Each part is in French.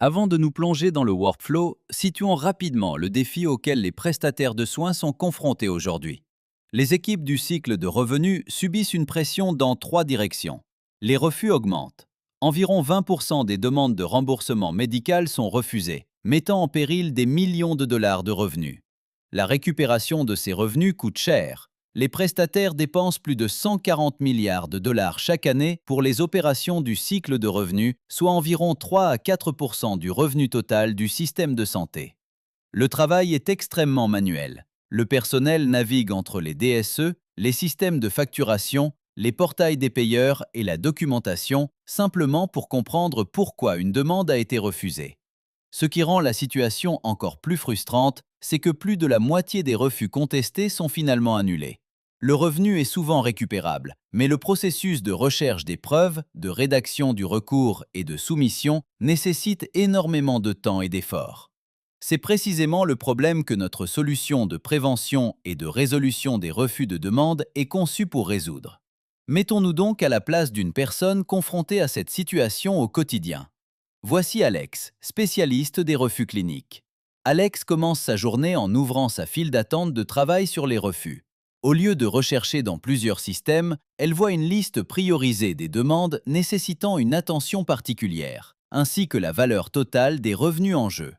Avant de nous plonger dans le workflow, situons rapidement le défi auquel les prestataires de soins sont confrontés aujourd'hui. Les équipes du cycle de revenus subissent une pression dans trois directions. Les refus augmentent. Environ 20% des demandes de remboursement médical sont refusées, mettant en péril des millions de dollars de revenus. La récupération de ces revenus coûte cher. Les prestataires dépensent plus de 140 milliards de dollars chaque année pour les opérations du cycle de revenus, soit environ 3 à 4% du revenu total du système de santé. Le travail est extrêmement manuel. Le personnel navigue entre les DSE, les systèmes de facturation, les portails des payeurs et la documentation, simplement pour comprendre pourquoi une demande a été refusée. Ce qui rend la situation encore plus frustrante, c'est que plus de la moitié des refus contestés sont finalement annulés. Le revenu est souvent récupérable, mais le processus de recherche des preuves, de rédaction du recours et de soumission nécessite énormément de temps et d'efforts. C'est précisément le problème que notre solution de prévention et de résolution des refus de demande est conçue pour résoudre. Mettons-nous donc à la place d'une personne confrontée à cette situation au quotidien. Voici Alex, spécialiste des refus cliniques. Alex commence sa journée en ouvrant sa file d'attente de travail sur les refus. Au lieu de rechercher dans plusieurs systèmes, elle voit une liste priorisée des demandes nécessitant une attention particulière, ainsi que la valeur totale des revenus en jeu.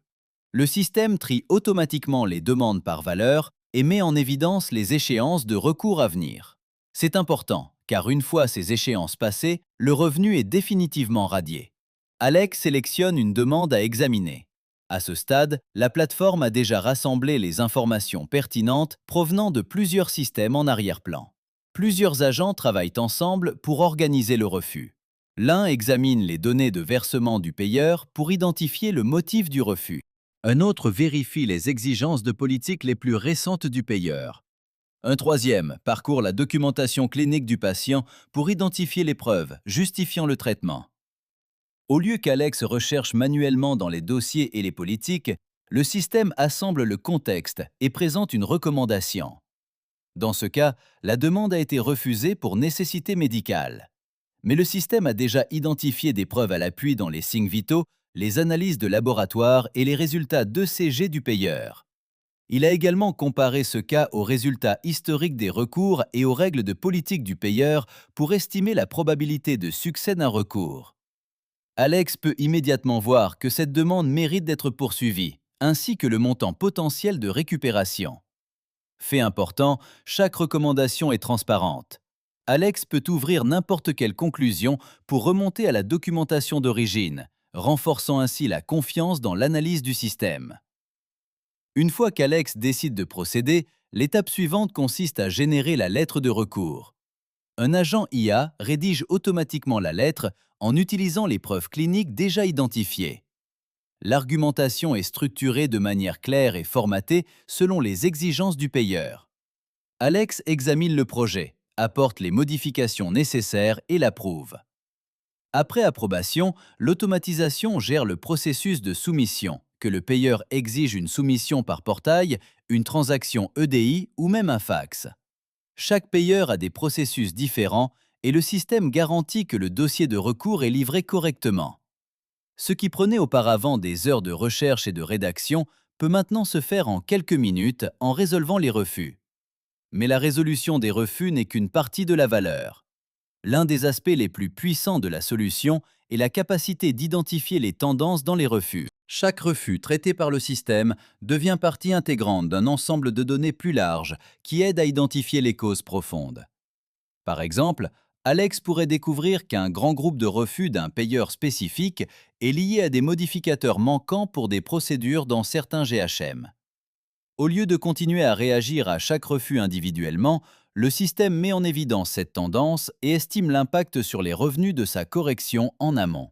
Le système trie automatiquement les demandes par valeur et met en évidence les échéances de recours à venir. C'est important, car une fois ces échéances passées, le revenu est définitivement radié. Alex sélectionne une demande à examiner. À ce stade, la plateforme a déjà rassemblé les informations pertinentes provenant de plusieurs systèmes en arrière-plan. Plusieurs agents travaillent ensemble pour organiser le refus. L'un examine les données de versement du payeur pour identifier le motif du refus. Un autre vérifie les exigences de politique les plus récentes du payeur. Un troisième parcourt la documentation clinique du patient pour identifier les preuves justifiant le traitement. Au lieu qu'Alex recherche manuellement dans les dossiers et les politiques, le système assemble le contexte et présente une recommandation. Dans ce cas, la demande a été refusée pour nécessité médicale. Mais le système a déjà identifié des preuves à l'appui dans les signes vitaux, les analyses de laboratoire et les résultats d'ECG du payeur. Il a également comparé ce cas aux résultats historiques des recours et aux règles de politique du payeur pour estimer la probabilité de succès d'un recours. Alex peut immédiatement voir que cette demande mérite d'être poursuivie, ainsi que le montant potentiel de récupération. Fait important, chaque recommandation est transparente. Alex peut ouvrir n'importe quelle conclusion pour remonter à la documentation d'origine, renforçant ainsi la confiance dans l'analyse du système. Une fois qu'Alex décide de procéder, l'étape suivante consiste à générer la lettre de recours. Un agent IA rédige automatiquement la lettre en utilisant les preuves cliniques déjà identifiées. L'argumentation est structurée de manière claire et formatée selon les exigences du payeur. Alex examine le projet, apporte les modifications nécessaires et l'approuve. Après approbation, l'automatisation gère le processus de soumission, que le payeur exige une soumission par portail, une transaction EDI ou même un fax. Chaque payeur a des processus différents et le système garantit que le dossier de recours est livré correctement. Ce qui prenait auparavant des heures de recherche et de rédaction peut maintenant se faire en quelques minutes en résolvant les refus. Mais la résolution des refus n'est qu'une partie de la valeur. L'un des aspects les plus puissants de la solution est la capacité d'identifier les tendances dans les refus. Chaque refus traité par le système devient partie intégrante d'un ensemble de données plus large qui aide à identifier les causes profondes. Par exemple, Alex pourrait découvrir qu'un grand groupe de refus d'un payeur spécifique est lié à des modificateurs manquants pour des procédures dans certains GHM. Au lieu de continuer à réagir à chaque refus individuellement, le système met en évidence cette tendance et estime l'impact sur les revenus de sa correction en amont.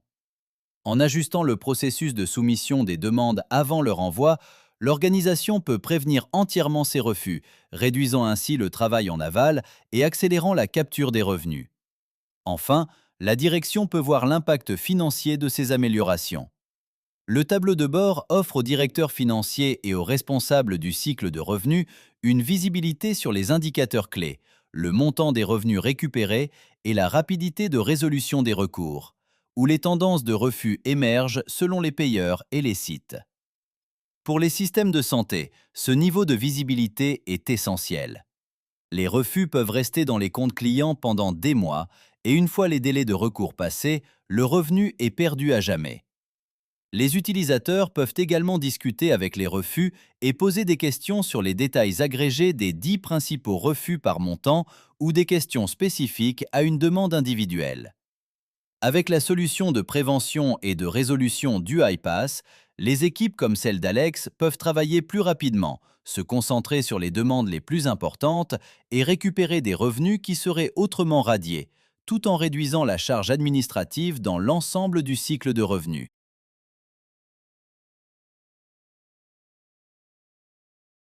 En ajustant le processus de soumission des demandes avant leur envoi, l'organisation peut prévenir entièrement ces refus, réduisant ainsi le travail en aval et accélérant la capture des revenus. Enfin, la direction peut voir l'impact financier de ces améliorations. Le tableau de bord offre aux directeurs financiers et aux responsables du cycle de revenus une visibilité sur les indicateurs clés, le montant des revenus récupérés et la rapidité de résolution des recours. où les tendances de refus émergent selon les payeurs et les sites. Pour les systèmes de santé, ce niveau de visibilité est essentiel. Les refus peuvent rester dans les comptes clients pendant des mois et une fois les délais de recours passés, le revenu est perdu à jamais. Les utilisateurs peuvent également discuter avec les refus et poser des questions sur les détails agrégés des 10 principaux refus par montant ou des questions spécifiques à une demande individuelle. Avec la solution de prévention et de résolution du iPass, les équipes comme celle d'Alex peuvent travailler plus rapidement, se concentrer sur les demandes les plus importantes et récupérer des revenus qui seraient autrement radiés, tout en réduisant la charge administrative dans l'ensemble du cycle de revenus.